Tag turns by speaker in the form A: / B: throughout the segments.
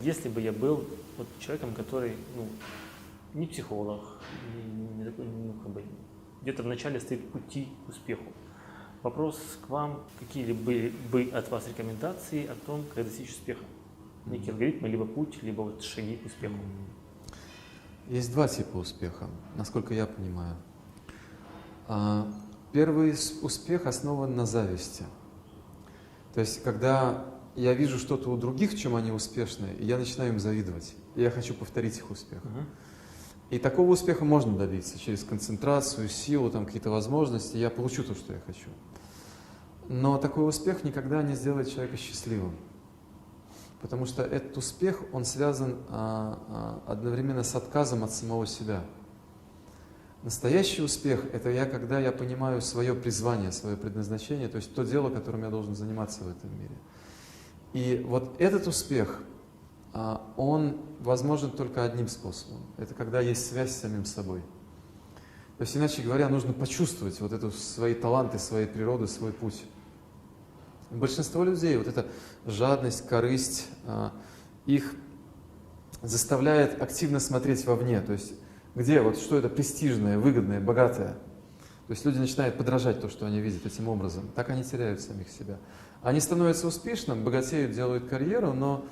A: Если бы я был вот человеком, который не психолог, не такой, где-то в начале стоит пути к успеху. Вопрос к вам, какие были бы от вас рекомендации о том, как достичь успеха? Некий алгоритм, либо путь, либо вот шаги к успеху.
B: Есть два типа успеха, насколько я понимаю. Первый успех основан на зависти. То есть, когда я вижу что-то у других, в чем они успешны, и я начинаю им завидовать, и я хочу повторить их успех. И такого успеха можно добиться через концентрацию, силу, какие-то возможности, я получу то, что я хочу. Но такой успех никогда не сделает человека счастливым. Потому что этот успех, он связан одновременно с отказом от самого себя. Настоящий успех – это когда я понимаю свое призвание, свое предназначение, то есть то дело, которым я должен заниматься в этом мире. И вот этот успех, он возможен только одним способом. Это когда есть связь с самим собой. То есть, иначе говоря, нужно почувствовать вот эту свои таланты, свои природы, свой путь. Большинство людей, вот эта жадность, корысть, их заставляет активно смотреть вовне. То есть, где, что это престижное, выгодное, богатое. То есть люди начинают подражать то, что они видят этим образом. Так они теряют самих себя. Они становятся успешным, богатеют, делают карьеру, но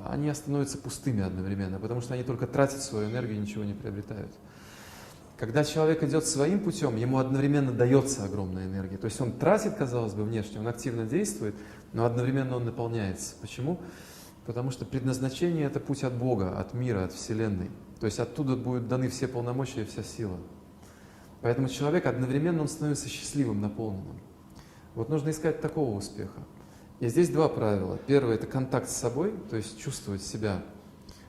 B: они становятся пустыми одновременно, потому что они только тратят свою энергию и ничего не приобретают. Когда человек идет своим путем, ему одновременно дается огромная энергия. То есть он тратит, казалось бы, внешне, он активно действует, но одновременно он наполняется. Почему? Потому что предназначение – это путь от Бога, от мира, от Вселенной. То есть оттуда будут даны все полномочия и вся сила. Поэтому человек одновременно он становится счастливым, наполненным. Вот нужно искать такого успеха. И здесь два правила. Первое – это контакт с собой, то есть чувствовать себя,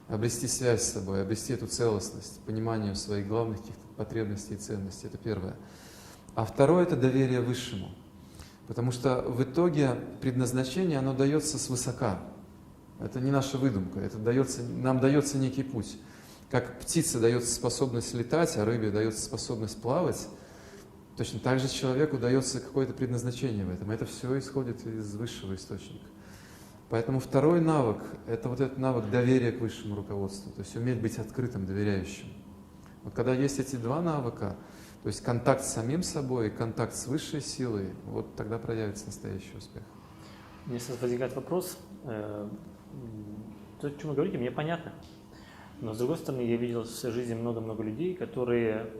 B: обрести связь с собой, обрести эту целостность, понимание своих главных каких-то потребностей и ценностей. Это первое. А второе – это доверие Высшему. Потому что в итоге предназначение, оно дается свысока. Это не наша выдумка, нам дается некий путь. Как птице дается способность летать, а рыбе дается способность плавать, точно так же человеку дается какое-то предназначение в этом. Это все исходит из высшего источника. Поэтому второй навык – это вот этот навык доверия к высшему руководству, то есть уметь быть открытым, доверяющим. Вот когда есть эти два навыка, то есть контакт с самим собой и контакт с высшей силой, вот тогда проявится настоящий успех.
A: Мне сейчас возникает вопрос. То, о чем вы говорите, мне понятно. Но с другой стороны, я видел в своей жизни много-много людей, которые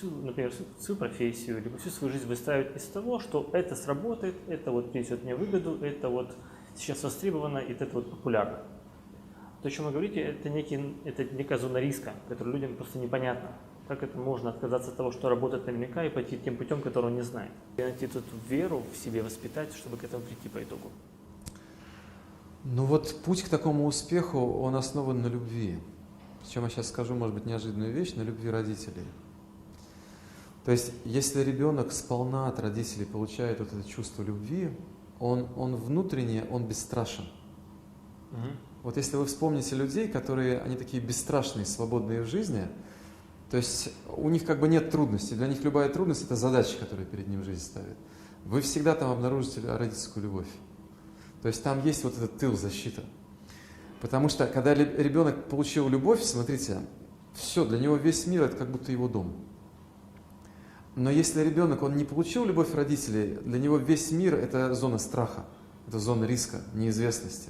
A: например, свою профессию, либо всю свою жизнь выстраивают из того, что это сработает, это принесет мне выгоду, это сейчас востребовано, и это популярно. То, о чем вы говорите, это некая зона риска, которая людям просто непонятна. Как это можно отказаться от того, что работает наверняка, и пойти тем путем, который он не знает. И найти эту веру в себе, воспитать, чтобы к этому прийти по итогу.
B: Путь к такому успеху, он основан на любви. Причем я сейчас скажу, может быть, неожиданную вещь, на любви родителей. То есть, если ребенок сполна от родителей получает вот это чувство любви, он внутренне, он бесстрашен. Вот если вы вспомните людей, они такие бесстрашные, свободные в жизни, то есть у них нет трудностей, для них любая трудность – это задача, которую перед ним жизнь ставит. Вы всегда там обнаружите родительскую любовь. То есть там есть вот этот тыл, защита. Потому что когда ребенок получил любовь, смотрите, все, для него весь мир – это как будто его дом. Но если ребенок, он не получил любовь родителей, для него весь мир – это зона страха, это зона риска, неизвестности.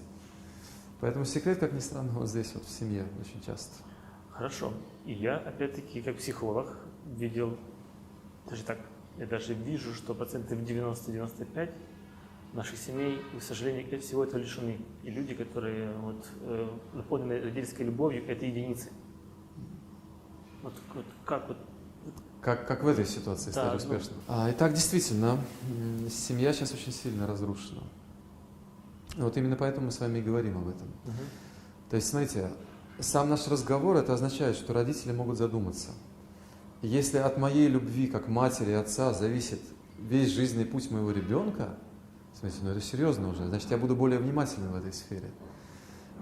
B: Поэтому секрет, как ни странно, вот здесь, в семье очень часто.
A: Хорошо. И я, опять-таки, как психолог, видел, я даже вижу, что 90-95% наших семей, к сожалению, всего этого лишены. И люди, которые наполнены родительской любовью, это единицы.
B: Как в этой ситуации стать успешным? Итак, действительно, семья сейчас очень сильно разрушена. Вот именно поэтому мы с вами и говорим об этом. То есть, смотрите, сам наш разговор, это означает, что родители могут задуматься. Если от моей любви, как матери и отца, зависит весь жизненный путь моего ребенка, смотрите, это серьезно уже, значит, я буду более внимательным в этой сфере.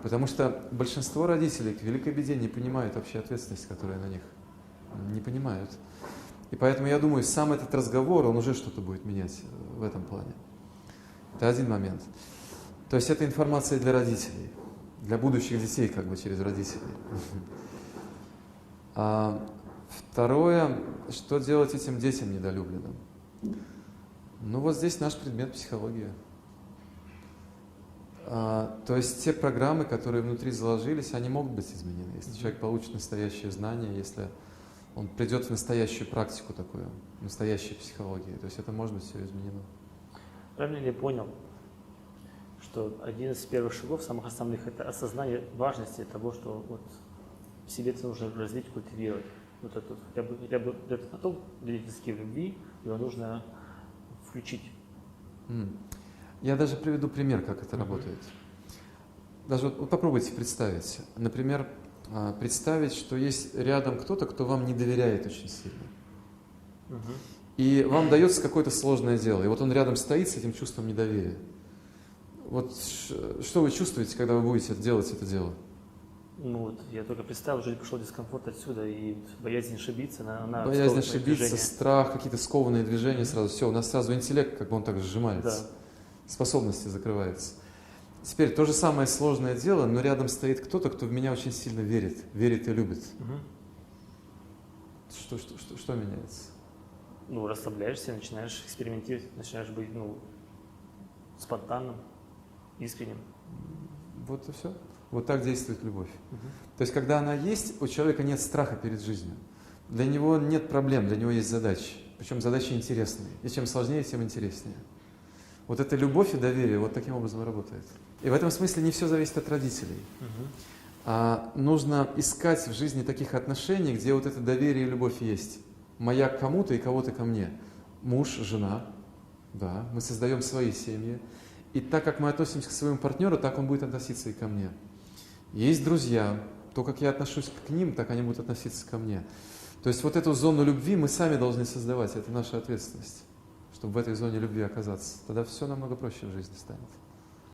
B: Потому что большинство родителей, к великой беде, не понимают вообще ответственность, которая на них. Не понимают. И поэтому я думаю, сам этот разговор, он уже что-то будет менять в этом плане. Это один момент. То есть это информация для родителей. Для будущих детей, как бы через родителей. Второе, что делать этим детям недолюбленным? Ну вот здесь наш предмет психология. То есть те программы, которые внутри заложились, они могут быть изменены. Если человек получит настоящее знание, если он придет в настоящую практику такую, настоящей психологии, то есть это может быть все изменено.
A: Правильно ли я понял, что один из первых шагов, самых основных, это осознание важности того, что вот в себе это нужно развить, культивировать. Вот это хотя бы этот поток родительской любви, его нужно включить.
B: Я даже приведу пример, как это работает. Даже вот попробуйте представить. Например, представить, что есть рядом кто-то, кто вам не доверяет очень сильно. И вам дается какое-то сложное дело. И вот он рядом стоит с этим чувством недоверия. Вот что вы чувствуете, когда вы будете делать это дело?
A: Ну вот, я только представил, уже пошел дискомфорт отсюда, и боязнь ошибиться,
B: боязнь ошибиться, страх, какие-то скованные движения сразу. Все, у нас сразу интеллект, как бы он так сжимается. Да. Способности закрываются. Теперь то же самое сложное дело, но рядом стоит кто-то, кто в меня очень сильно верит и любит. Что меняется?
A: Ну, расслабляешься, начинаешь экспериментировать, начинаешь быть, спонтанным, искренним.
B: Вот и все. Вот так действует любовь. То есть, когда она есть, у человека нет страха перед жизнью. Для него нет проблем, для него есть задачи. Причем задачи интересные. И чем сложнее, тем интереснее. Вот эта любовь и доверие вот таким образом и работает. И в этом смысле не все зависит от родителей. Нужно искать в жизни таких отношений, где вот это доверие и любовь есть. Моя к кому-то и кого-то ко мне. Муж, жена, да, мы создаем свои семьи. И так как мы относимся к своему партнеру, так он будет относиться и ко мне. Есть друзья, то, как я отношусь к ним, так они будут относиться ко мне. То есть вот эту зону любви мы сами должны создавать, это наша ответственность, чтобы в этой зоне любви оказаться. Тогда все намного проще в жизни станет.